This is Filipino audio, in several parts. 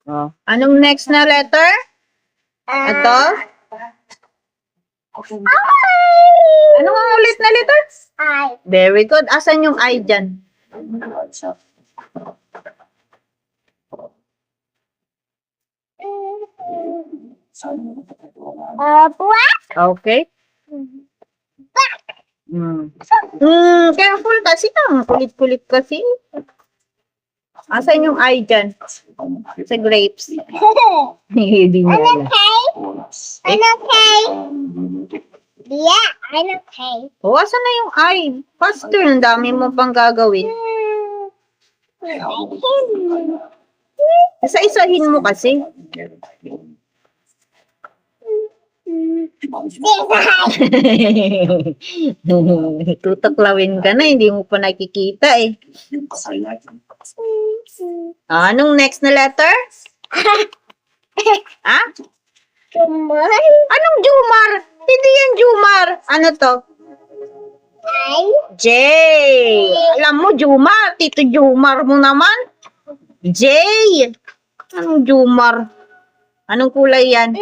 Oh. Anong next na letter? Ito? Ano nga ulit na letter? I. Very good. Asan yung I dyan? Black. Okay. Careful kasi ang kulit-kulit kasi. Asan yung I dyan? Sa grapes. Hindi niya alam. I'm okay. Yeah, I'm okay. O, asan na yung I? Faster, ang dami mo pang gagawin. Isa-isahin mo kasi. Tutaklawin ka na, hindi mo pa nakikita eh. Anong next na letter? Ha? Jumar. Anong Jumar? Hindi yan Jumar. Ano to? I. J. Alam mo, Jumar. Tito Jumar mo naman. J. Anong Jumar? Anong kulay yan?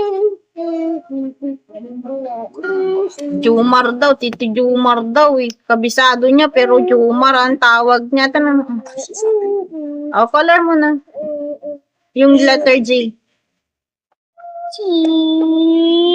Jumar daw. Tito Jumar daw eh. Kabisado niya pero Jumar ang tawag niya. O, color mo na. Yung letter J. Cheese.